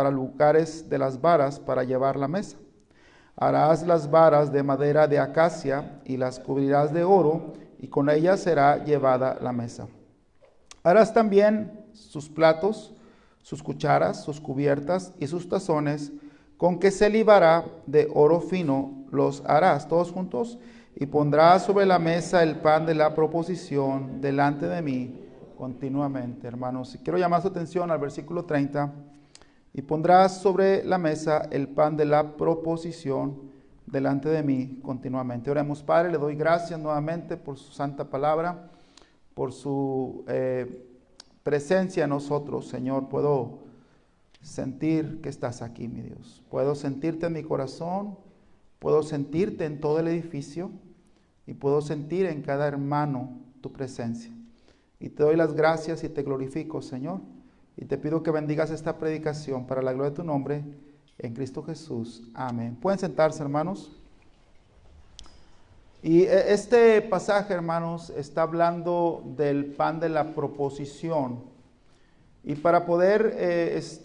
para lugares de las varas para llevar la mesa. Harás las varas de madera de acacia y las cubrirás de oro, y con ellas será llevada la mesa. Harás también sus platos, sus cucharas, sus cubiertas y sus tazones, con que se libará de oro fino, los harás todos juntos, y pondrás sobre la mesa el pan de la proposición delante de mí continuamente. Hermanos, quiero llamar su atención al versículo 30. Y pondrás sobre la mesa el pan de la proposición delante de mí continuamente. Oremos. Padre, le doy gracias nuevamente por su santa palabra, por su presencia en nosotros. Señor, puedo sentir que estás aquí, mi Dios. Puedo sentirte en mi corazón, puedo sentirte en todo el edificio y puedo sentir en cada hermano tu presencia. Y te doy las gracias y te glorifico, Señor. Y te pido que bendigas esta predicación para la gloria de tu nombre, en Cristo Jesús. Amén. Pueden sentarse, hermanos. Y este pasaje, hermanos, está hablando del pan de la proposición. Y para poder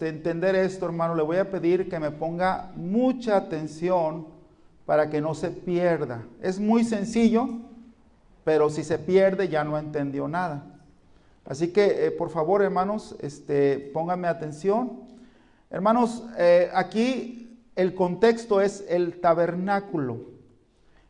entender esto, hermano, le voy a pedir que me ponga mucha atención para que no se pierda. Es muy sencillo, pero si se pierde ya no entendió nada. Así que, por favor, hermanos, pónganme atención. Hermanos, aquí el contexto es el tabernáculo.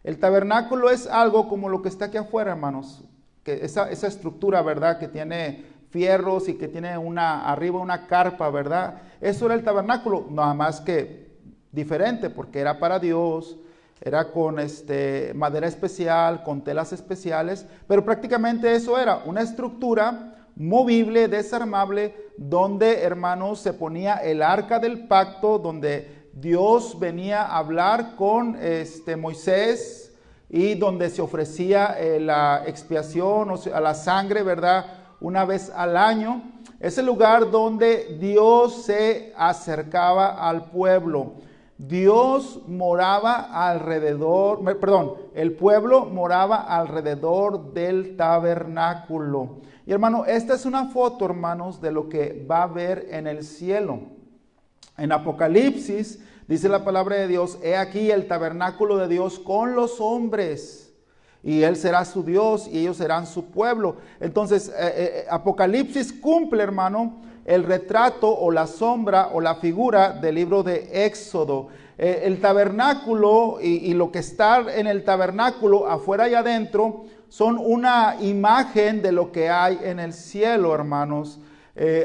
El tabernáculo es algo como lo que está aquí afuera, hermanos. Que esa estructura, ¿verdad? Que tiene fierros y que tiene arriba una carpa, ¿verdad? Eso era el tabernáculo, nada más que diferente, porque era para Dios. Era con madera especial, con telas especiales, pero prácticamente eso era una estructura movible, desarmable, donde, hermanos, se ponía el arca del pacto, donde Dios venía a hablar con Moisés y donde se ofrecía la expiación, o sea, la sangre, ¿verdad? Una vez al año. Es el lugar donde Dios se acercaba al pueblo. Dios moraba alrededor, el pueblo moraba alrededor del tabernáculo. Y hermano, esta es una foto, hermanos, de lo que va a haber en el cielo. En Apocalipsis dice la palabra de Dios: he aquí el tabernáculo de Dios con los hombres, y Él será su Dios y ellos serán su pueblo. Entonces, Apocalipsis cumple, hermano, el retrato o la sombra o la figura del libro de Éxodo. El tabernáculo y lo que está en el tabernáculo, afuera y adentro, son una imagen de lo que hay en el cielo, hermanos.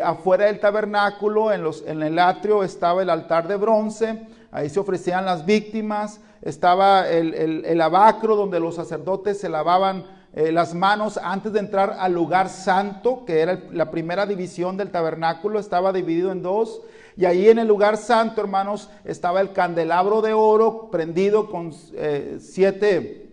Afuera del tabernáculo, en el atrio, estaba el altar de bronce. Ahí se ofrecían las víctimas. Estaba el lavacro donde los sacerdotes se lavaban las manos antes de entrar al lugar santo, que era la primera división del tabernáculo. Estaba dividido en dos. Y ahí en el lugar santo, hermanos, estaba el candelabro de oro prendido con 7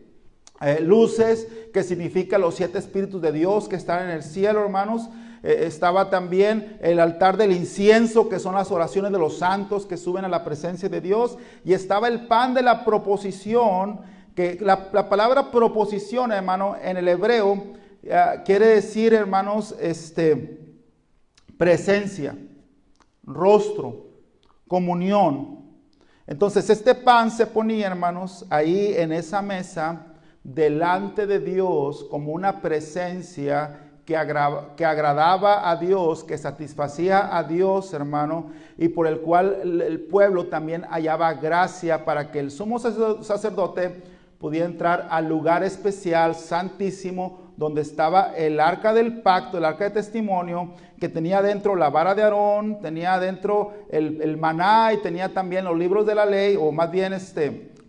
luces, que significa los 7 espíritus de Dios que están en el cielo, hermanos. Estaba también el altar del incienso, que son las oraciones de los santos que suben a la presencia de Dios. Y estaba el pan de la proposición, que la palabra proposición, hermano, en el hebreo quiere decir, hermanos, presencia, rostro, comunión. Entonces este pan se ponía, hermanos, ahí en esa mesa delante de Dios como una presencia que agradaba a Dios, que satisfacía a Dios, hermano, y por el cual el pueblo también hallaba gracia para que el sumo sacerdote pudiera entrar al lugar especial, santísimo, donde estaba el arca del pacto, el arca de testimonio, que tenía dentro la vara de Aarón, tenía dentro el maná y tenía también los libros de la ley, o más bien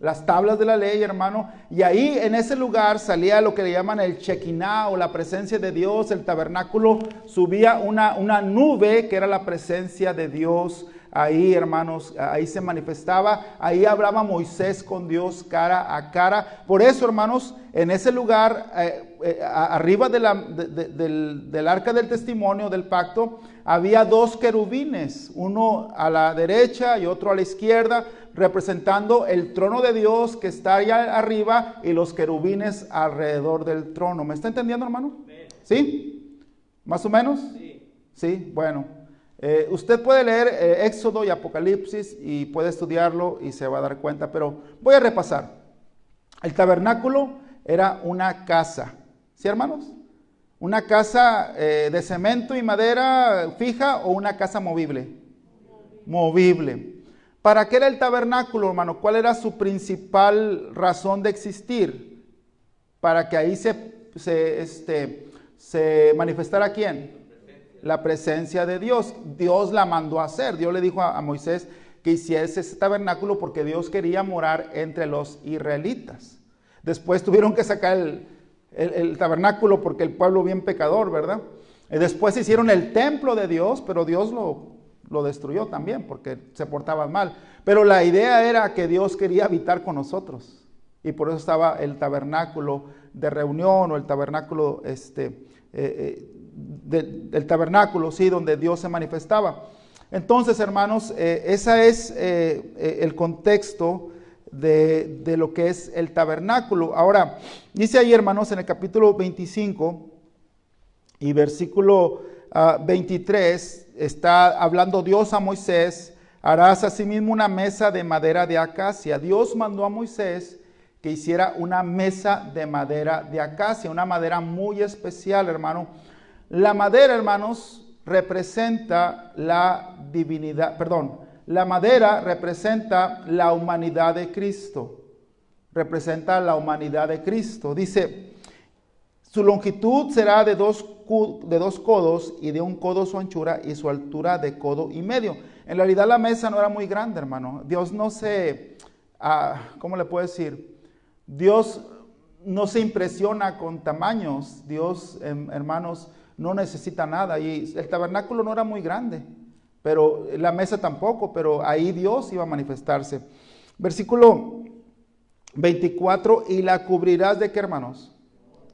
las tablas de la ley, hermano. Y ahí en ese lugar salía lo que le llaman el Shekinah, o la presencia de Dios. El tabernáculo subía una nube que era la presencia de Dios. Ahí, hermanos, ahí se manifestaba, ahí hablaba Moisés con Dios cara a cara. Por eso, hermanos, en ese lugar, arriba del arca del testimonio, del pacto, había 2 querubines, uno a la derecha y otro a la izquierda, representando el trono de Dios que está allá arriba y los querubines alrededor del trono. ¿Me está entendiendo, hermano? ¿Sí? ¿Más o menos? Sí. Sí, bueno. Usted puede leer Éxodo y Apocalipsis y puede estudiarlo y se va a dar cuenta, pero voy a repasar. El tabernáculo era una casa, ¿sí, hermanos? Una casa de cemento y madera fija o una casa movible. Movible. ¿Para qué era el tabernáculo, hermano? ¿Cuál era su principal razón de existir? Para que ahí se manifestara ¿quién? La presencia de Dios. Dios la mandó a hacer. Dios le dijo a Moisés que hiciese ese tabernáculo porque Dios quería morar entre los israelitas. Después tuvieron que sacar el tabernáculo porque el pueblo bien pecador, ¿verdad? Y después hicieron el templo de Dios, pero Dios lo destruyó también porque se portaban mal. Pero la idea era que Dios quería habitar con nosotros. Y por eso estaba el tabernáculo de reunión o el tabernáculo, del tabernáculo, sí, donde Dios se manifestaba. Entonces, hermanos, ese es el contexto de lo que es el tabernáculo. Ahora, dice ahí, hermanos, en el capítulo 25 y versículo 23, está hablando Dios a Moisés: harás asimismo una mesa de madera de acacia. Dios mandó a Moisés que hiciera una mesa de madera de acacia, una madera muy especial, hermano. La madera, hermanos, representa la divinidad, la madera representa la humanidad de Cristo. Representa la humanidad de Cristo. Dice, su longitud será de 2 codos y de 1 codo su anchura y su altura de codo y medio. En realidad la mesa no era muy grande, hermano. Dios no se, ¿cómo le puedo decir? Dios no se impresiona con tamaños. Dios, hermanos, no necesita nada. Y el tabernáculo no era muy grande, pero la mesa tampoco, pero ahí Dios iba a manifestarse. Versículo 24, y la cubrirás ¿de qué, hermanos?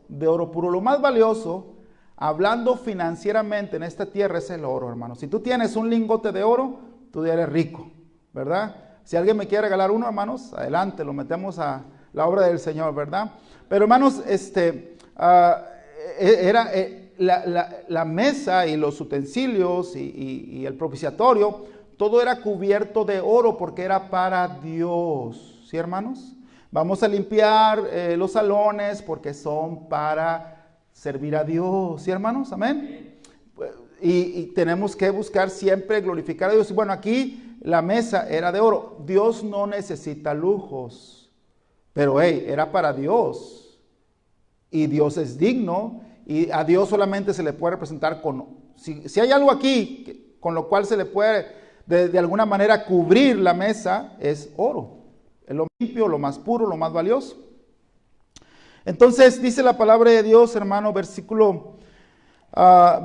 De oro puro. Lo más valioso, hablando financieramente en esta tierra, es el oro, hermanos. Si tú tienes un lingote de oro, tú ya eres rico, ¿verdad? Si alguien me quiere regalar uno, hermanos, adelante, lo metemos a la obra del Señor, ¿verdad? Pero, hermanos, la mesa y los utensilios y el propiciatorio, todo era cubierto de oro porque era para Dios, ¿sí, hermanos? Vamos a limpiar los salones porque son para servir a Dios, ¿sí, hermanos? Amén. Y tenemos que buscar siempre glorificar a Dios. Y bueno, aquí la mesa era de oro. Dios no necesita lujos, pero era para Dios. Y Dios es digno. Y a Dios solamente se le puede representar con... Si hay algo aquí con lo cual se le puede de alguna manera cubrir la mesa, es oro. Es lo limpio, lo más puro, lo más valioso. Entonces dice la palabra de Dios, hermano, versículo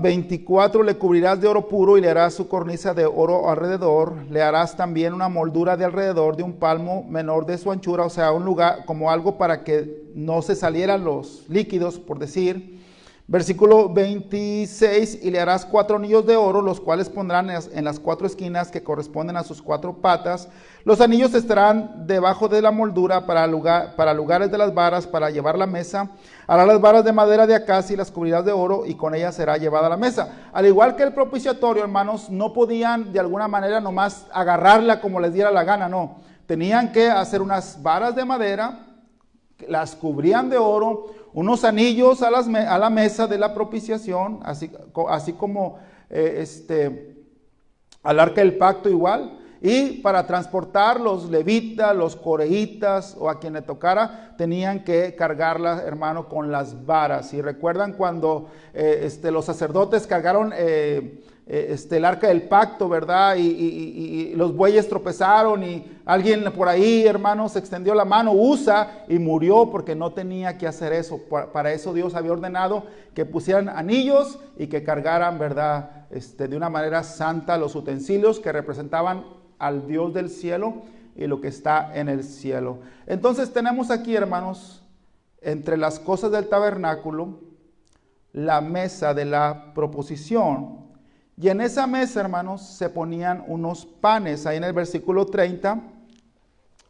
24, le cubrirás de oro puro y le harás su cornisa de oro alrededor. Le harás también una moldura de alrededor de 1 palmo menor de su anchura, o sea, un lugar como algo para que no se salieran los líquidos, por decir. Versículo 26, y le harás 4 anillos de oro, los cuales pondrán en las 4 esquinas que corresponden a sus 4 patas. Los anillos estarán debajo de la moldura para lugares de las varas, para llevar la mesa. Hará las varas de madera de acacia y las cubrirás de oro, y con ellas será llevada la mesa. Al igual que el propiciatorio, hermanos, no podían de alguna manera nomás agarrarla como les diera la gana, no. Tenían que hacer unas varas de madera, las cubrían de oro, unos anillos a la mesa de la propiciación, así como al arca del pacto igual. Y para transportar los levitas, los coreitas o a quien le tocara, tenían que cargarla, hermano, con las varas. Y recuerdan cuando los sacerdotes cargaron el arca del pacto, ¿verdad? Y los bueyes tropezaron y alguien por ahí, hermano, se extendió la mano, Usa, y murió porque no tenía que hacer eso. Para eso Dios había ordenado que pusieran anillos y que cargaran, ¿verdad? De una manera santa los utensilios que representaban al Dios del cielo y lo que está en el cielo. Entonces tenemos aquí, hermanos, entre las cosas del tabernáculo, la mesa de la proposición. Y en esa mesa, hermanos, se ponían unos panes. Ahí en el versículo 30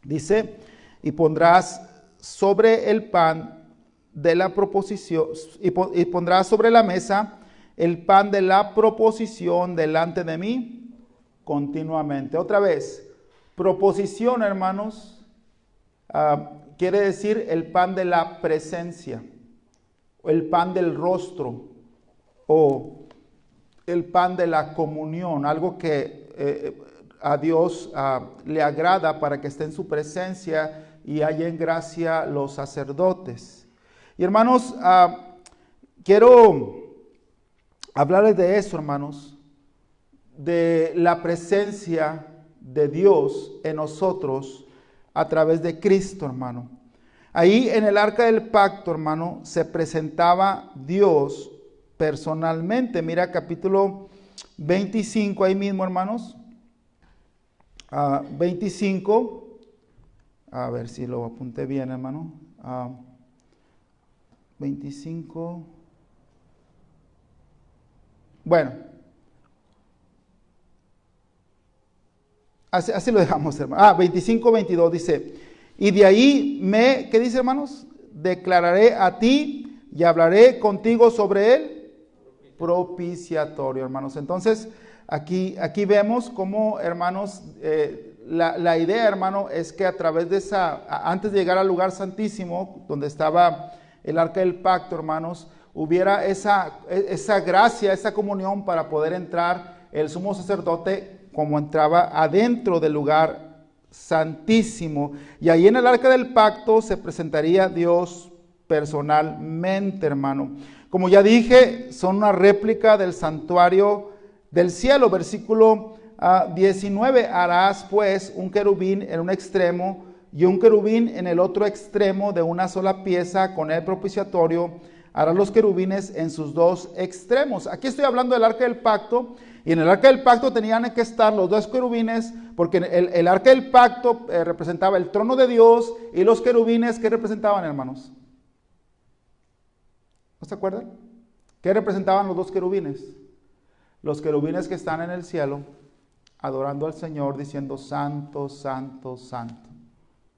dice, y pondrás sobre el pan de la proposición, y pondrás sobre la mesa el pan de la proposición delante de mí continuamente. Otra vez, proposición, hermanos, quiere decir el pan de la presencia, o el pan del rostro, o el pan de la comunión, algo que a Dios le agrada para que esté en su presencia y haya en gracia los sacerdotes. Y hermanos, quiero hablarles de eso, hermanos, de la presencia de Dios en nosotros a través de Cristo, hermano. Ahí en el arca del pacto, hermano, se presentaba Dios personalmente. Mira capítulo 25 ahí mismo, hermanos. 25. A ver si lo apunté bien, hermano. 25. Bueno. Así lo dejamos, hermano. 25, 22 dice, y de ahí ¿qué dice, hermanos? Declararé a ti y hablaré contigo sobre él propiciatorio, hermanos. Entonces, aquí vemos cómo, hermanos, la idea, hermano, es que a través de antes de llegar al lugar santísimo, donde estaba el arca del pacto, hermanos, hubiera esa gracia, esa comunión para poder entrar el sumo sacerdote como entraba adentro del lugar santísimo. Y ahí en el arca del pacto se presentaría Dios personalmente, hermano. Como ya dije, son una réplica del santuario del cielo. Versículo 19, harás pues un querubín en un extremo y un querubín en el otro extremo de una sola pieza con el propiciatorio. Harás los querubines en sus dos extremos. Aquí estoy hablando del arca del pacto. Y en el arca del pacto tenían que estar los dos querubines, porque el arca del pacto representaba el trono de Dios, y los querubines, ¿qué representaban, hermanos? ¿No se acuerdan? ¿Qué representaban los dos querubines? Los querubines que están en el cielo, adorando al Señor, diciendo santo, santo, santo.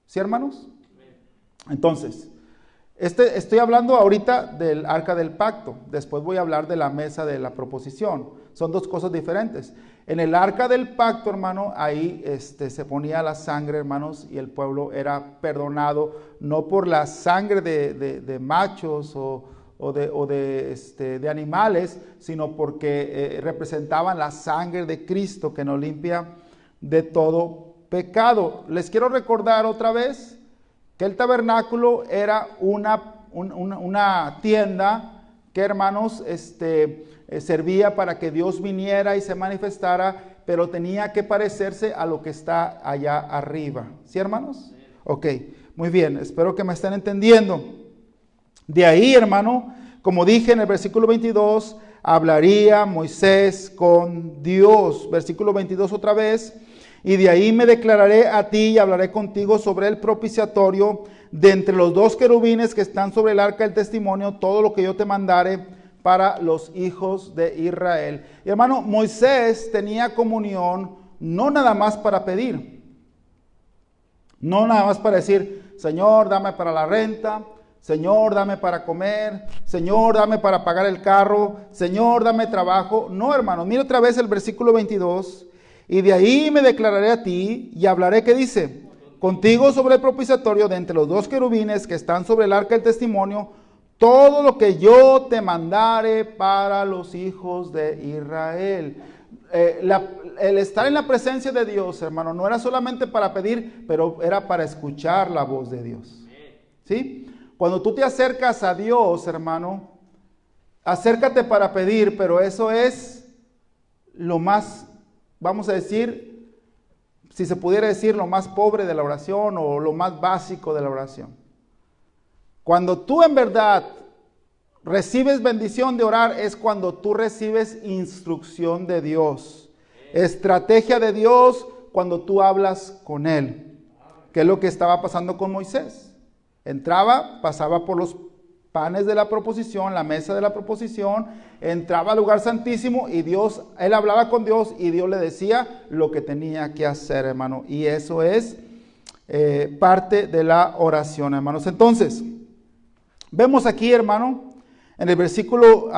¿Sí, hermanos? Entonces, estoy hablando ahorita del arca del pacto. Después voy a hablar de la mesa de la proposición. Son dos cosas diferentes. En el arca del pacto, hermano, ahí se ponía la sangre, hermanos, y el pueblo era perdonado, no por la sangre de machos o de animales, sino porque representaban la sangre de Cristo que nos limpia de todo pecado. Les quiero recordar otra vez que el tabernáculo era una tienda que, hermanos, servía para que Dios viniera y se manifestara, pero tenía que parecerse a lo que está allá arriba. ¿Sí, hermanos? Ok, muy bien, espero que me estén entendiendo. De ahí, hermano, como dije en el versículo 22, hablaría Moisés con Dios. Versículo 22 otra vez. Y de ahí me declararé a ti y hablaré contigo sobre el propiciatorio de entre los dos querubines que están sobre el arca del testimonio, todo lo que yo te mandare para los hijos de Israel. Y hermano, Moisés tenía comunión no nada más para pedir, no nada más para decir, Señor, dame para la renta, Señor, dame para comer, Señor, dame para pagar el carro, Señor, dame trabajo. No, hermano, mira otra vez el versículo 22. Y de ahí me declararé a ti y hablaré, ¿qué dice? Contigo sobre el propiciatorio de entre los dos querubines que están sobre el arca del testimonio, todo lo que yo te mandare para los hijos de Israel. El estar en la presencia de Dios, hermano, no era solamente para pedir, pero era para escuchar la voz de Dios. ¿Sí? Cuando tú te acercas a Dios, hermano, acércate para pedir, pero eso es lo más, vamos a decir, si se pudiera decir, lo más pobre de la oración o lo más básico de la oración. Cuando tú en verdad recibes bendición de orar es cuando tú recibes instrucción de Dios, estrategia de Dios cuando tú hablas con Él. ¿Qué es lo que estaba pasando con Moisés? Entraba, pasaba por los panes de la proposición, la mesa de la proposición, entraba al lugar santísimo y él hablaba con Dios y Dios le decía lo que tenía que hacer, hermano. Y eso es parte de la oración, hermanos. Entonces, vemos aquí, hermano, En el versículo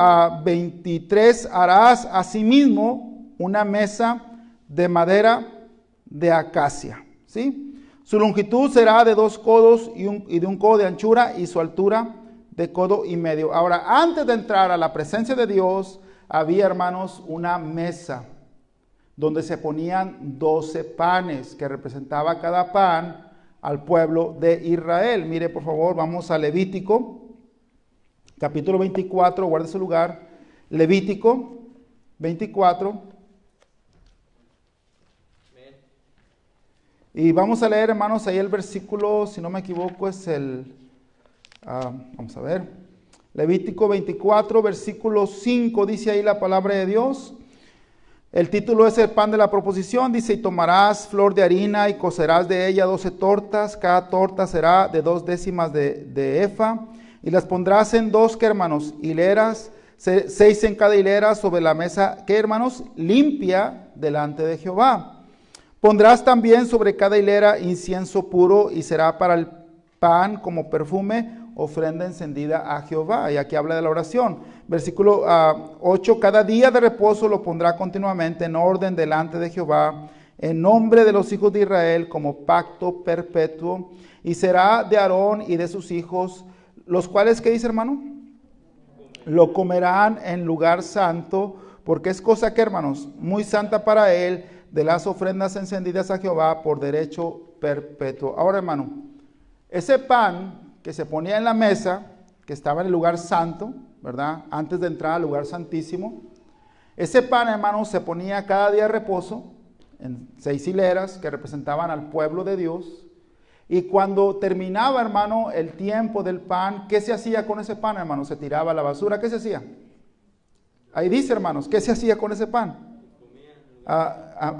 23, harás asimismo una mesa de madera de acacia, ¿sí? Su longitud será de 2 codos y de 1 codo de anchura, y su altura de codo y medio. Ahora, antes de entrar a la presencia de Dios, había, hermanos, una mesa donde se ponían 12 panes, que representaba cada pan al pueblo de Israel. Mire, por favor, vamos a Levítico, capítulo 24, guarde su lugar. Levítico 24. Y vamos a leer, hermanos, ahí el versículo, si no me equivoco, es vamos a ver, Levítico 24, versículo 5, dice ahí la palabra de Dios. El título es el pan de la proposición, dice: y tomarás flor de harina y cocerás de ella 12 tortas, cada torta será de 2 décimas de efa, y las pondrás en 2, ¿qué, hermanos? Hileras, 6 en cada hilera sobre la mesa, ¿qué, hermanos? Limpia delante de Jehová. Pondrás también sobre cada hilera incienso puro, y será para el pan como perfume, ofrenda encendida a Jehová. Y aquí habla de la oración. Versículo 8, cada día de reposo lo pondrá continuamente en orden delante de Jehová, en nombre de los hijos de Israel, como pacto perpetuo, y será de Aarón y de sus hijos, los cuales, ¿qué dice, hermano? Lo comerán en lugar santo, porque es cosa que, hermanos, muy santa para él, de las ofrendas encendidas a Jehová por derecho perpetuo. Ahora, hermano, ese pan que se ponía en la mesa, que estaba en el lugar santo, ¿verdad? Antes de entrar al lugar santísimo, ese pan, hermano, se ponía cada día de reposo en 6 hileras que representaban al pueblo de Dios. Y cuando terminaba, hermano, el tiempo del pan, ¿qué se hacía con ese pan, hermano? Se tiraba a la basura. ¿Qué se hacía? Ahí dice, hermanos, ¿qué se hacía con ese pan?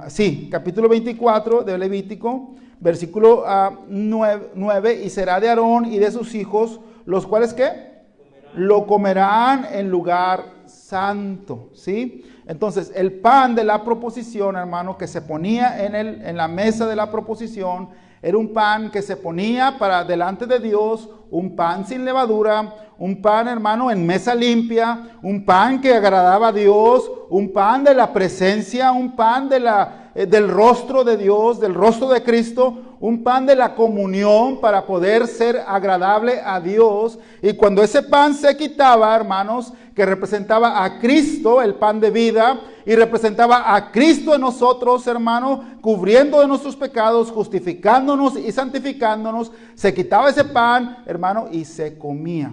Sí, capítulo 24 de Levítico, versículo 9, y será de Aarón y de sus hijos, los cuales, ¿qué? Lo comerán en lugar santo, ¿sí? Entonces, el pan de la proposición, hermano, que se ponía en la mesa de la proposición, era un pan que se ponía para delante de Dios, un pan sin levadura, un pan, hermano, en mesa limpia, un pan que agradaba a Dios, un pan de la presencia, un pan del rostro de Dios, del rostro de Cristo, un pan de la comunión para poder ser agradable a Dios. Y cuando ese pan se quitaba, hermanos, que representaba a Cristo, el pan de vida, y representaba a Cristo en nosotros, hermano, cubriendo de nuestros pecados, justificándonos y santificándonos, se quitaba ese pan, hermano, y se comía.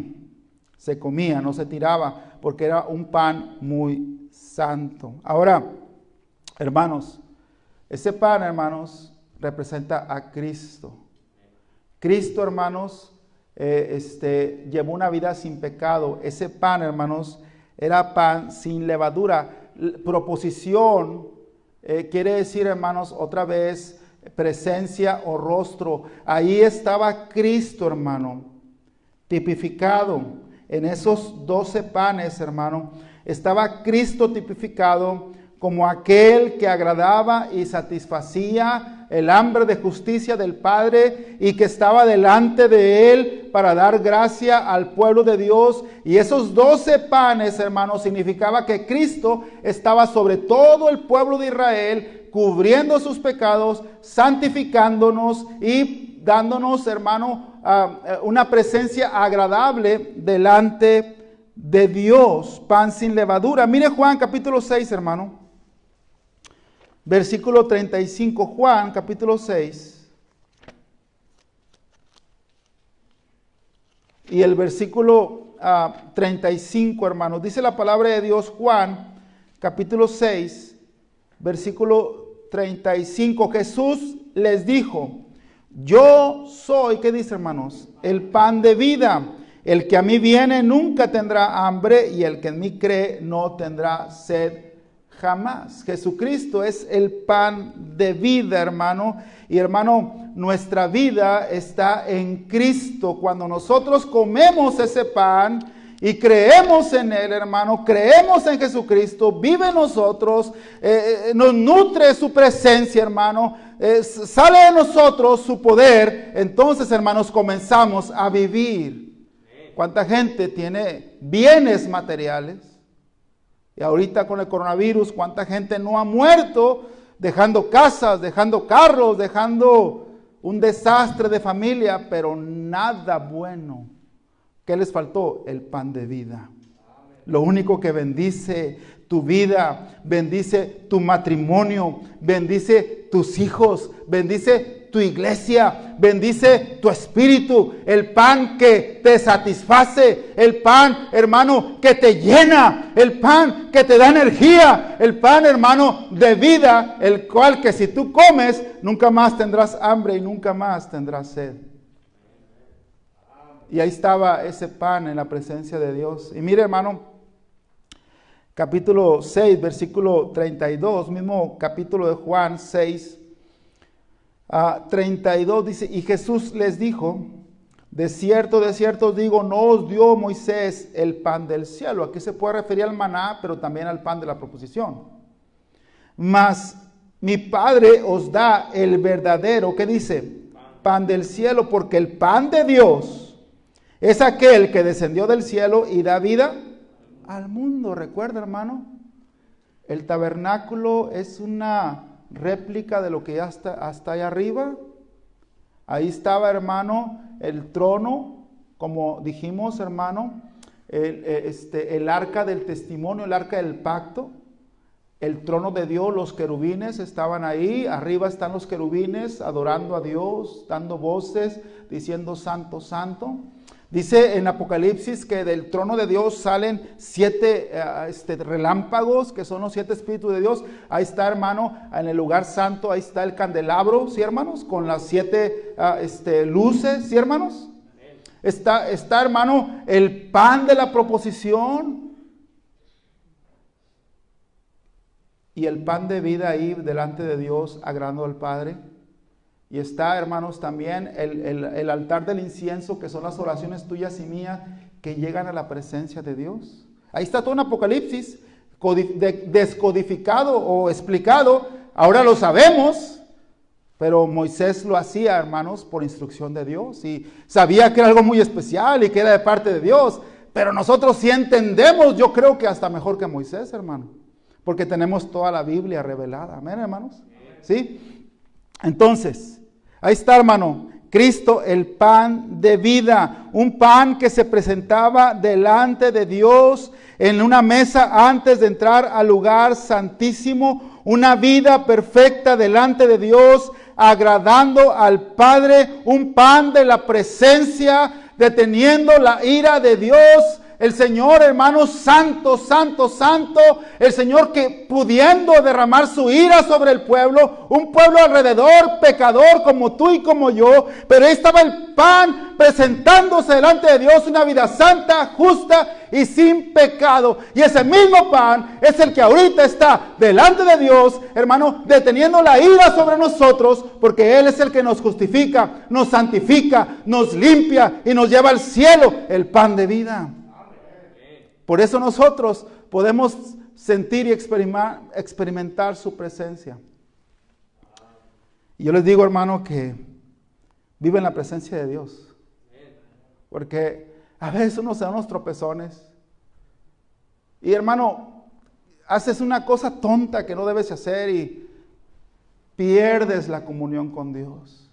Se comía, no se tiraba, porque era un pan muy santo. Ahora, hermanos, ese pan, hermanos, representa a Cristo. Cristo, hermanos, llevó una vida sin pecado. Ese pan, hermanos, era pan sin levadura. Proposición quiere decir, hermanos, otra vez, presencia o rostro. Ahí estaba Cristo, hermano, tipificado. En esos 12 panes, hermano, estaba Cristo tipificado como aquel que agradaba y satisfacía el hambre de justicia del Padre, y que estaba delante de él para dar gracia al pueblo de Dios. Y esos 12 panes, hermanos, significaba que Cristo estaba sobre todo el pueblo de Israel, cubriendo sus pecados, santificándonos y dándonos, hermano, una presencia agradable delante de Dios, pan sin levadura. Mire Juan capítulo 6, hermano, versículo 35, Juan capítulo 6, y el versículo 35, hermanos, dice la palabra de Dios. Juan capítulo 6, versículo 35, Jesús les dijo: yo soy, ¿qué dice, hermanos? El pan de vida. El que a mí viene nunca tendrá hambre, y el que en mí cree no tendrá sed jamás. Jesucristo es el pan de vida, hermano. Y, hermano, nuestra vida está en Cristo. Cuando nosotros comemos ese pan y creemos en él, hermano, creemos en Jesucristo, vive en nosotros, nos nutre su presencia, hermano, sale de nosotros su poder. Entonces, hermanos, comenzamos a vivir. ¿Cuánta gente tiene bienes materiales? Y ahorita con el coronavirus, ¿cuánta gente no ha muerto dejando casas, dejando carros, dejando un desastre de familia, pero nada bueno? ¿Qué les faltó? El pan de vida. Lo único que bendice tu vida, bendice tu matrimonio, bendice tus hijos, bendice tu iglesia, bendice tu espíritu, el pan que te satisface, el pan, hermano, que te llena, el pan que te da energía, el pan, hermano, de vida, el cual que si tú comes, nunca más tendrás hambre y nunca más tendrás sed. Y ahí estaba ese pan en la presencia de Dios. Y mire, hermano, capítulo 6, versículo 32, mismo capítulo de Juan 6, 32 dice, y Jesús les dijo, de cierto os digo, no os dio Moisés el pan del cielo. Aquí se puede referir al maná, pero también al pan de la proposición. Mas mi Padre os da el verdadero, ¿qué dice? Pan del cielo, porque el pan de Dios es aquel que descendió del cielo y da vida al mundo. Recuerda, hermano, el tabernáculo es una réplica de lo que ya está hasta allá arriba. Ahí estaba, hermano, el trono, como dijimos, hermano, el arca del testimonio, el arca del pacto, el trono de Dios, los querubines estaban ahí, arriba están los querubines adorando a Dios, dando voces, diciendo santo, santo. Dice en Apocalipsis que del trono de Dios salen 7 relámpagos, que son los 7 espíritus de Dios. Ahí está, hermano, en el lugar santo, ahí está el candelabro, ¿sí, hermanos? Con las 7 luces, ¿sí, hermanos? Está, hermano, el pan de la proposición y el pan de vida ahí delante de Dios, agradando al Padre. Y está, hermanos, también el altar del incienso, que son las oraciones tuyas y mías que llegan a la presencia de Dios. Ahí está todo en Apocalipsis, descodificado o explicado. Ahora lo sabemos, pero Moisés lo hacía, hermanos, por instrucción de Dios. Y sabía que era algo muy especial y que era de parte de Dios. Pero nosotros sí entendemos, yo creo que hasta mejor que Moisés, hermano. Porque tenemos toda la Biblia revelada. Amén, hermanos. ¿Sí? Entonces, ahí está, hermano, Cristo, el pan de vida, un pan que se presentaba delante de Dios en una mesa antes de entrar al lugar santísimo, una vida perfecta delante de Dios, agradando al Padre, un pan de la presencia, deteniendo la ira de Dios. El Señor, hermano, santo, santo, santo, el Señor que pudiendo derramar su ira sobre el pueblo, un pueblo alrededor, pecador como tú y como yo, pero ahí estaba el pan presentándose delante de Dios, una vida santa, justa y sin pecado. Y ese mismo pan es el que ahorita está delante de Dios, hermano, deteniendo la ira sobre nosotros, porque Él es el que nos justifica, nos santifica, nos limpia y nos lleva al cielo, el pan de vida. Por eso nosotros podemos sentir y experimentar su presencia. Y yo les digo, hermano, que vive en la presencia de Dios. Porque a veces uno se da unos tropezones. Y hermano, haces una cosa tonta que no debes hacer y pierdes la comunión con Dios.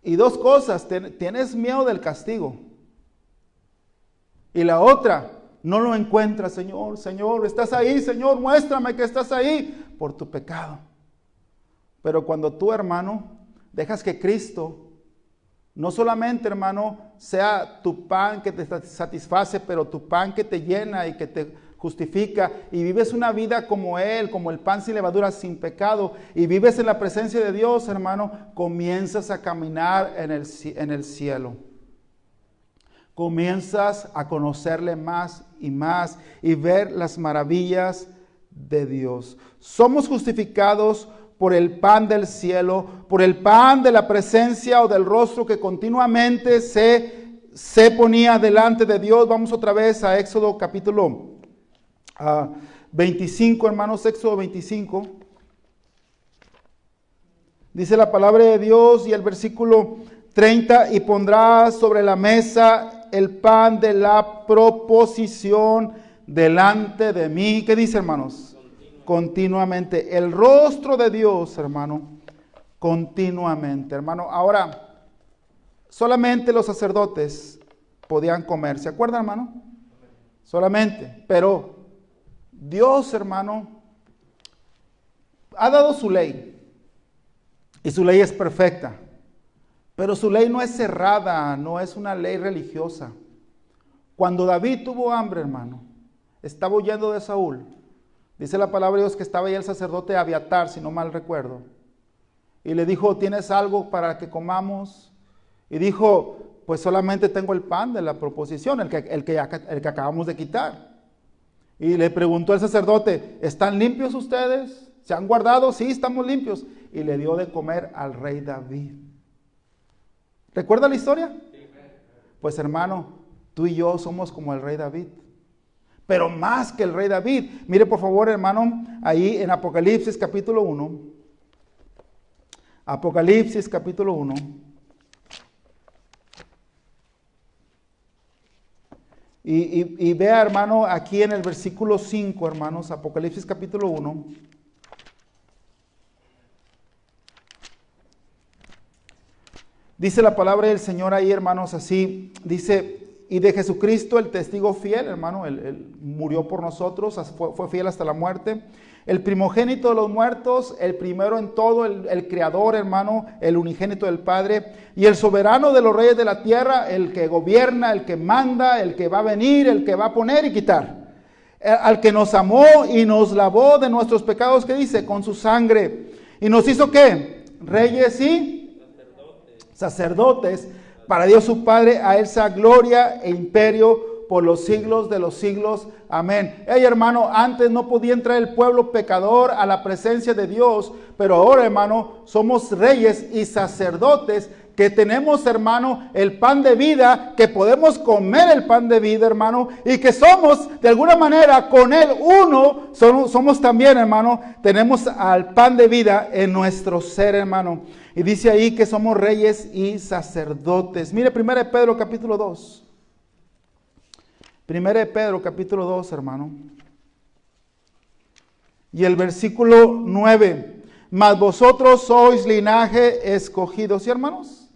Y dos cosas, tienes miedo del castigo. Y la otra, no lo encuentras, Señor, Señor, estás ahí, Señor, muéstrame que estás ahí por tu pecado. Pero cuando tú, hermano, dejas que Cristo, no solamente, hermano, sea tu pan que te satisface, pero tu pan que te llena y que te justifica, y vives una vida como Él, como el pan sin levadura, sin pecado, y vives en la presencia de Dios, hermano, comienzas a caminar en el cielo. Comienzas a conocerle más y ver las maravillas de Dios. Somos justificados por el pan del cielo, por el pan de la presencia o del rostro que continuamente se ponía delante de Dios. Vamos otra vez a Éxodo capítulo 25, hermanos, Éxodo 25. Dice la palabra de Dios y el versículo 30, y pondrás sobre la mesa el pan de la proposición delante de mí. ¿Qué dice, hermanos? Continuamente. El rostro de Dios, hermano, continuamente, hermano. Ahora, solamente los sacerdotes podían comer. ¿Se acuerdan, hermano? Solamente. Pero Dios, hermano, ha dado su ley. Y su ley es perfecta. Pero su ley no es cerrada, no es una ley religiosa. Cuando David tuvo hambre, hermano, estaba huyendo de Saúl. Dice la palabra de Dios que estaba ahí el sacerdote Abiatar, si no mal recuerdo. Y le dijo, ¿tienes algo para que comamos? Y dijo, pues solamente tengo el pan de la proposición, el que acabamos de quitar. Y le preguntó el sacerdote, ¿están limpios ustedes? ¿Se han guardado? Sí, estamos limpios. Y le dio de comer al rey David. ¿Recuerda la historia? Pues hermano, tú y yo somos como el rey David. Pero más que el rey David. Mire por favor, hermano, ahí en Apocalipsis capítulo 1. Apocalipsis capítulo 1. Y vea, hermano, aquí en el versículo 5, hermanos, Apocalipsis capítulo 1. Dice la palabra del Señor ahí, hermanos, así, dice, y de Jesucristo, el testigo fiel, hermano, él murió por nosotros, fue fiel hasta la muerte, el primogénito de los muertos, el primero en todo, el creador, hermano, el unigénito del Padre, y el soberano de los reyes de la tierra, el que gobierna, el que manda, el que va a venir, el que va a poner y quitar, al que nos amó y nos lavó de nuestros pecados, ¿qué dice? Con su sangre, y nos hizo, ¿qué? Reyes y sacerdotes, para Dios su Padre, a Él sea gloria e imperio por los siglos de los siglos. Amén. Hey, hermano, antes no podía entrar el pueblo pecador a la presencia de Dios, pero ahora, hermano, somos reyes y sacerdotes que tenemos, hermano, el pan de vida, que podemos comer el pan de vida, hermano, y que somos, de alguna manera, con Él uno, somos también, hermano, tenemos al pan de vida en nuestro ser, hermano. Y dice ahí que somos reyes y sacerdotes. Mire, 1 de Pedro capítulo 2. 1 de Pedro capítulo 2, hermano. Y el versículo 9. Mas vosotros sois linaje escogido. ¿Sí, hermanos?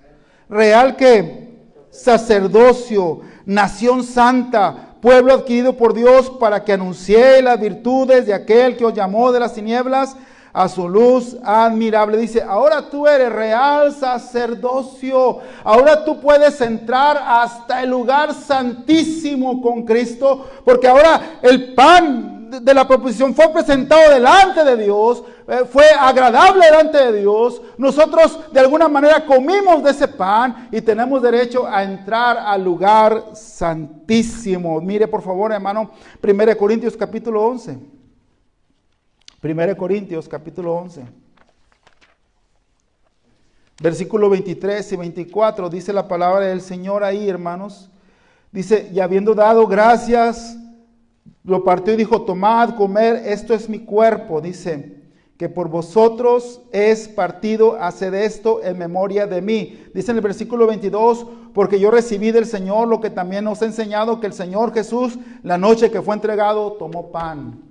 Real que sacerdocio, nación santa, pueblo adquirido por Dios para que anuncie las virtudes de aquel que os llamó de las tinieblas a su luz admirable. Dice, ahora tú eres real sacerdocio. Ahora tú puedes entrar hasta el lugar santísimo con Cristo, porque ahora el pan de la proposición fue presentado delante de Dios, fue agradable delante de Dios. Nosotros de alguna manera comimos de ese pan y tenemos derecho a entrar al lugar santísimo. Mire por favor, hermano, 1 Corintios capítulo 11. 1 Corintios capítulo 11. Versículo 23 y 24, dice la palabra del Señor ahí, hermanos. Dice, y habiendo dado gracias, lo partió y dijo, tomad, comer, esto es mi cuerpo. Dice, que por vosotros es partido, haced esto en memoria de mí. Dice en el versículo 22, porque yo recibí del Señor lo que también nos ha enseñado, que el Señor Jesús, la noche que fue entregado, tomó pan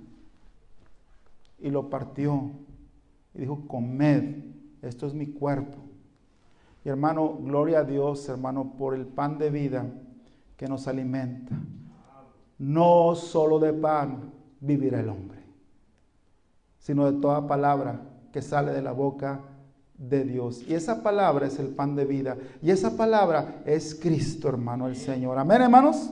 y lo partió y dijo, comed, esto es mi cuerpo. Y hermano, gloria a Dios, hermano, por el pan de vida que nos alimenta. No solo de pan vivirá el hombre, sino de toda palabra que sale de la boca de Dios. Y esa palabra es el pan de vida. Y esa palabra es Cristo, hermano, el Señor. Amén, hermanos.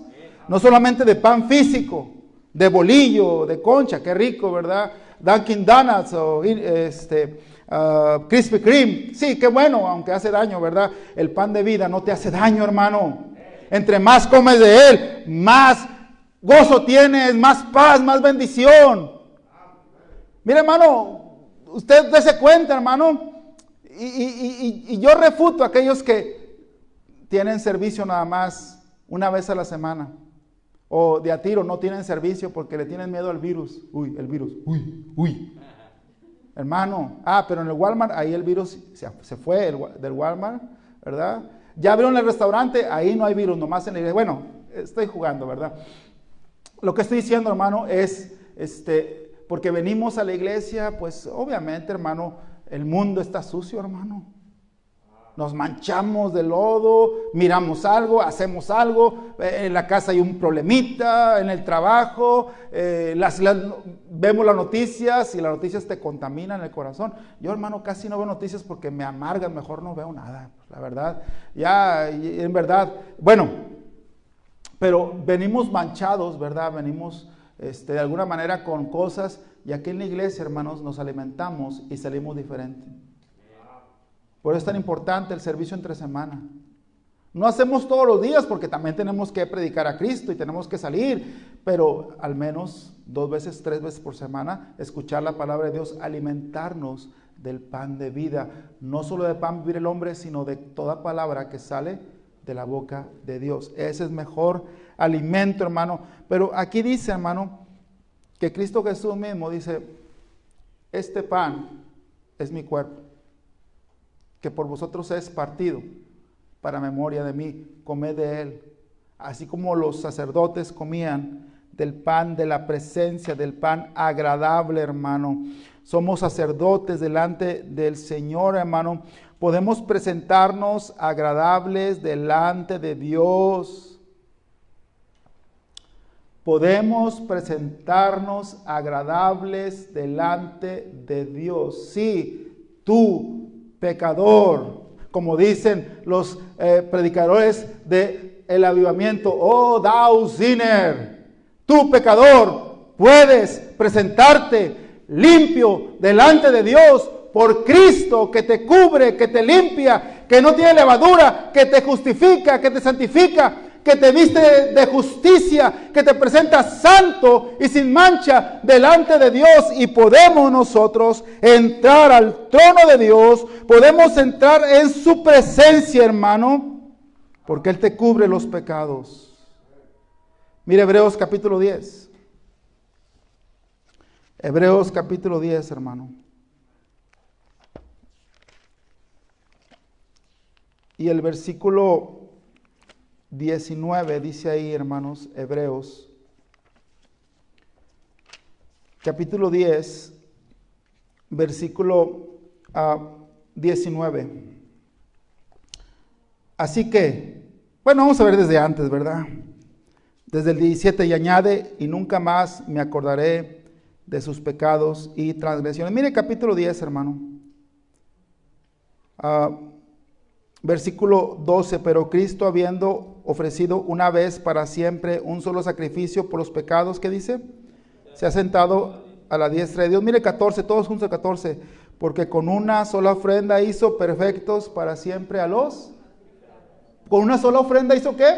No solamente de pan físico, de bolillo, de concha, qué rico, ¿verdad? Dunkin' Donuts o Krispy Kreme. Sí, qué bueno, aunque hace daño, ¿verdad? El pan de vida no te hace daño, hermano. Entre más comes de él, más gozo tienes, más paz, más bendición. Mira, hermano, usted dése cuenta, hermano, y yo refuto a aquellos que tienen servicio nada más una vez a la semana. O de a tiro no tienen servicio porque le tienen miedo al virus. Uy, el virus. Uy. Hermano, pero en el Walmart, ahí el virus se fue del Walmart, ¿verdad? Ya abrieron el restaurante, ahí no hay virus, nomás en la iglesia. Bueno, estoy jugando, ¿verdad? Lo que estoy diciendo, hermano, es, porque venimos a la iglesia, pues obviamente, hermano, el mundo está sucio, hermano. Nos manchamos de lodo, miramos algo, hacemos algo, en la casa hay un problemita, en el trabajo, vemos las noticias y las noticias te contaminan el corazón. Yo, hermano, casi no veo noticias porque me amargan, mejor no veo nada, la verdad. Ya, en verdad, bueno, pero venimos manchados, ¿verdad? Venimos de alguna manera con cosas, y aquí en la iglesia, hermanos, nos alimentamos y salimos diferentes. Por eso es tan importante el servicio entre semana. No hacemos todos los días porque también tenemos que predicar a Cristo y tenemos que salir, pero al menos 2 veces, 3 veces por semana, escuchar la palabra de Dios, alimentarnos del pan de vida. No solo de pan vivir el hombre, sino de toda palabra que sale de la boca de Dios. Ese es mejor alimento, hermano. Pero aquí dice, hermano, que Cristo Jesús mismo dice, este pan es mi cuerpo, que por vosotros es partido para memoria de mí, comed de él. Así como los sacerdotes comían del pan de la presencia, del pan agradable, hermano. Somos sacerdotes delante del Señor, hermano. Podemos presentarnos agradables delante de Dios. Podemos presentarnos agradables delante de Dios. Sí, tú, pecador, como dicen los predicadores del avivamiento, oh thou sinner, tú pecador, puedes presentarte limpio delante de Dios por Cristo, que te cubre, que te limpia, que no tiene levadura, que te justifica, que te santifica, que te viste de justicia, que te presenta santo y sin mancha delante de Dios, y podemos nosotros entrar al trono de Dios, podemos entrar en su presencia, hermano, porque Él te cubre los pecados. Mire Hebreos capítulo 10. Hebreos capítulo 10, hermano. Y el versículo 19 dice ahí, hermanos, Hebreos, capítulo 10, versículo 19. Así que, bueno, vamos a ver desde antes, ¿verdad? Desde el 17, y añade, y nunca más me acordaré de sus pecados y transgresiones. Mire capítulo 10, hermano. Versículo 12, pero Cristo, habiendo ofrecido una vez para siempre un solo sacrificio por los pecados, ¿qué dice? Se ha sentado a la diestra de Dios. Mire 14, todos juntos 14, porque con una sola ofrenda hizo perfectos para siempre a los. ¿Con una sola ofrenda hizo qué?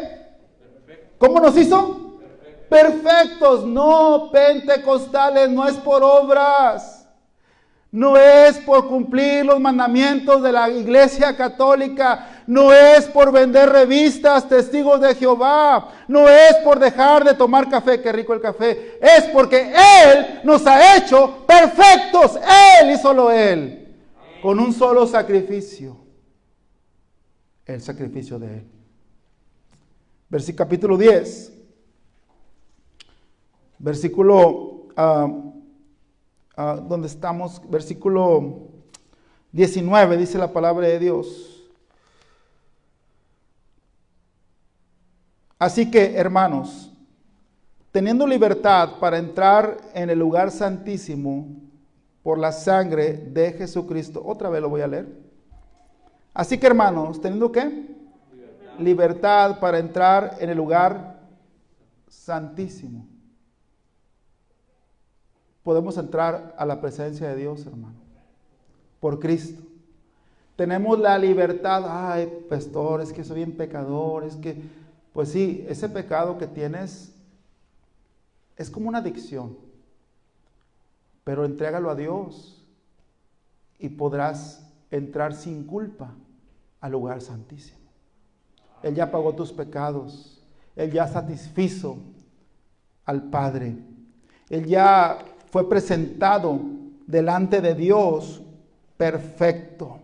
¿Cómo nos hizo? Perfectos, no pentecostales, no es por obras. No es por cumplir los mandamientos de la Iglesia Católica, no es por vender revistas, testigos de Jehová, no es por dejar de tomar café, qué rico el café, es porque Él nos ha hecho perfectos, Él y solo Él, con un solo sacrificio, el sacrificio de Él. Capítulo 10, versículo donde estamos, versículo 19, dice la palabra de Dios. Así que, hermanos, teniendo libertad para entrar en el lugar santísimo por la sangre de Jesucristo. Otra vez lo voy a leer. Así que, hermanos, teniendo ¿qué? Libertad para entrar en el lugar santísimo. Podemos entrar a la presencia de Dios, hermano, por Cristo. Tenemos la libertad. Ay, pastor, es que soy bien pecador, es que, pues sí, ese pecado que tienes es como una adicción, pero entrégalo a Dios y podrás entrar sin culpa al lugar santísimo. Él ya pagó tus pecados, Él ya satisfizo al Padre, Él ya fue presentado delante de Dios perfecto.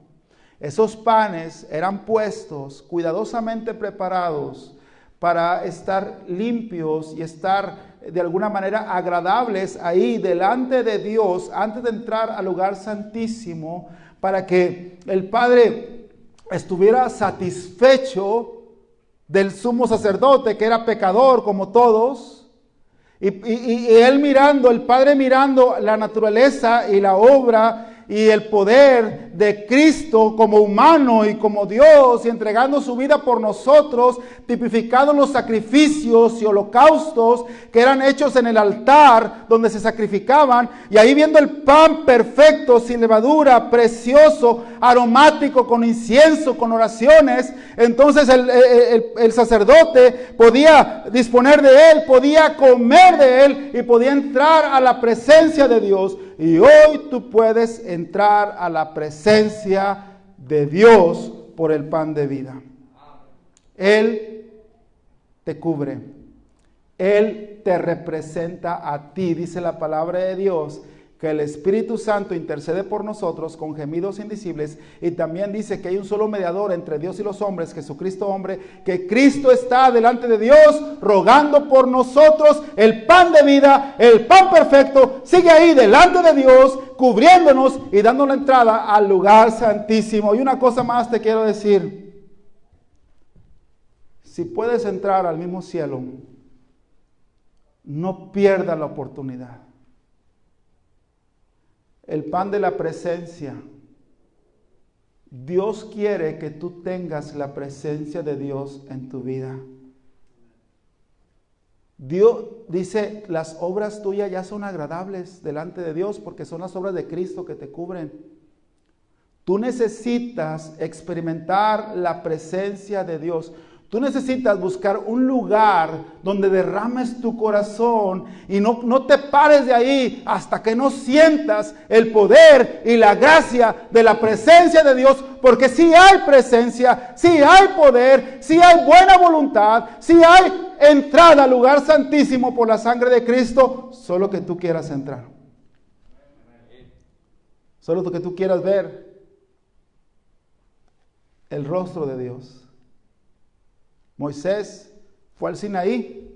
Esos panes eran puestos, cuidadosamente preparados para estar limpios y estar de alguna manera agradables ahí delante de Dios antes de entrar al lugar santísimo, para que el Padre estuviera satisfecho del sumo sacerdote, que era pecador como todos, y él mirando, el Padre mirando la naturaleza y la obra y el poder de Cristo como humano y como Dios, y entregando su vida por nosotros, tipificando los sacrificios y holocaustos que eran hechos en el altar donde se sacrificaban, y ahí viendo el pan perfecto, sin levadura, precioso, aromático, con incienso, con oraciones, entonces el sacerdote podía disponer de él, podía comer de él y podía entrar a la presencia de Dios. Y hoy tú puedes entrar a la presencia de Dios por el pan de vida. Él te cubre. Él te representa a ti. Dice la palabra de Dios que el Espíritu Santo intercede por nosotros con gemidos indecibles, y también dice que hay un solo mediador entre Dios y los hombres, Jesucristo hombre, que Cristo está delante de Dios rogando por nosotros. El pan de vida, el pan perfecto, sigue ahí delante de Dios, cubriéndonos y dando la entrada al lugar santísimo. Y una cosa más te quiero decir: si puedes entrar al mismo cielo, no pierdas la oportunidad. El pan de la presencia. Dios quiere que tú tengas la presencia de Dios en tu vida. Dios dice, las obras tuyas ya son agradables delante de Dios, porque son las obras de Cristo que te cubren. Tú necesitas experimentar la presencia de Dios. Tú necesitas buscar un lugar donde derrames tu corazón y no te pares de ahí hasta que no sientas el poder y la gracia de la presencia de Dios, porque sí hay presencia, sí hay poder, sí hay buena voluntad, sí hay entrada al lugar santísimo por la sangre de Cristo, solo que tú quieras entrar. Solo que tú quieras ver el rostro de Dios. Moisés fue al Sinaí.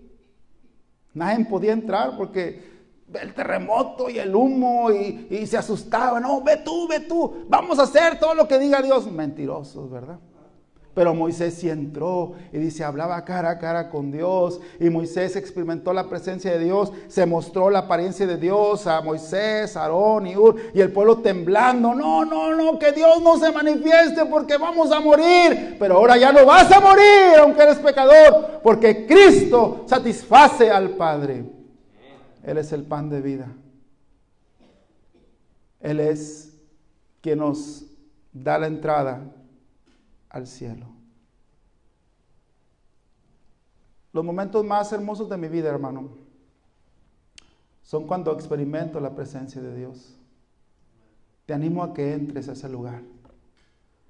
Nadie podía entrar porque el terremoto y el humo y se asustaba. No, ve tú, vamos a hacer todo lo que diga Dios. Mentirosos, ¿verdad? Pero Moisés sí entró y dice, hablaba cara a cara con Dios, y Moisés experimentó la presencia de Dios, se mostró la apariencia de Dios a Moisés, Aarón y Ur, y el pueblo temblando, no, que Dios no se manifieste porque vamos a morir. Pero ahora ya no vas a morir aunque eres pecador, porque Cristo satisface al Padre. Él es el pan de vida. Él es quien nos da la entrada al cielo. Los momentos más hermosos de mi vida, hermano, son cuando experimento la presencia de Dios. Te animo a que entres a ese lugar.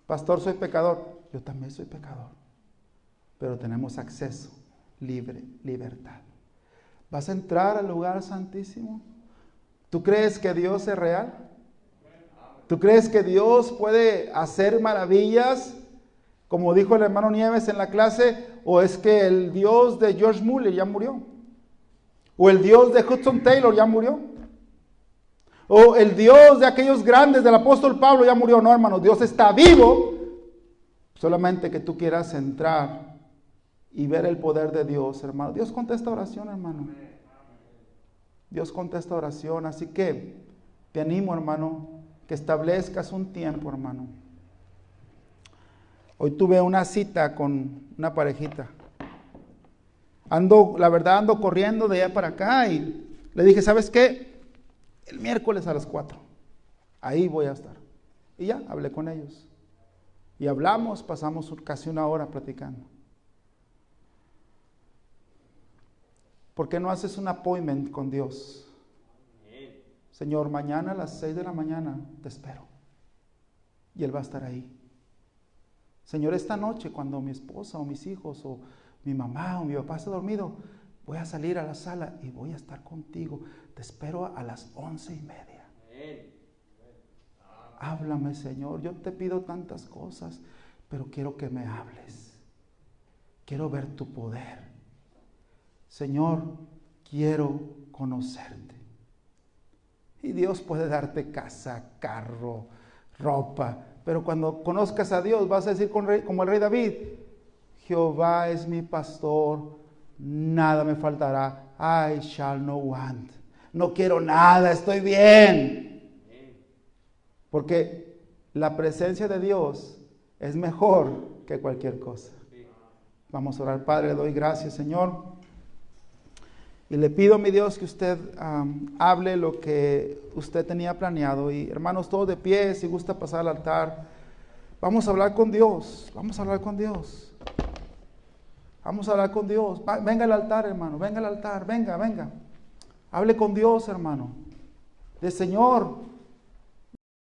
Pastor, soy pecador. Yo también soy pecador. Pero tenemos acceso, libertad. ¿Vas a entrar al lugar santísimo? ¿Tú crees que Dios es real? ¿Tú crees que Dios puede hacer maravillas, como dijo el hermano Nieves en la clase? ¿O es que el Dios de George Muller ya murió? ¿O el Dios de Hudson Taylor ya murió? ¿O el Dios de aquellos grandes del apóstol Pablo ya murió? No, hermano, Dios está vivo. Solamente que tú quieras entrar y ver el poder de Dios, hermano. Dios contesta oración, hermano. Dios contesta oración. Así que te animo, hermano, que establezcas un tiempo, hermano. Hoy tuve una cita con una parejita. La verdad ando corriendo de allá para acá y le dije, ¿sabes qué? El miércoles a las 4. Ahí voy a estar. Y ya, hablé con ellos. Y hablamos, pasamos casi una hora platicando. ¿Por qué no haces un appointment con Dios? Señor, mañana a las 6 de la mañana te espero. Y Él va a estar ahí. Señor, esta noche cuando mi esposa o mis hijos o mi mamá o mi papá esté dormido, voy a salir a la sala y voy a estar contigo. Te espero a las 11:30. Háblame, Señor. Yo te pido tantas cosas, pero quiero que me hables. Quiero ver tu poder. Señor, quiero conocerte. Y Dios puede darte casa, carro, ropa, pero cuando conozcas a Dios vas a decir como el rey David: Jehová es mi pastor, nada me faltará. I shall not want. No quiero nada, estoy bien. Porque la presencia de Dios es mejor que cualquier cosa. Vamos a orar. Padre, le doy gracias, Señor. Y le pido, mi Dios, que usted hable lo que usted tenía planeado. Y hermanos, todos de pie, si gusta pasar al altar. Vamos a hablar con Dios. Vamos a hablar con Dios. Vamos a hablar con Dios. Venga al altar, hermano. Venga al altar. Venga, venga. Hable con Dios, hermano. De Señor,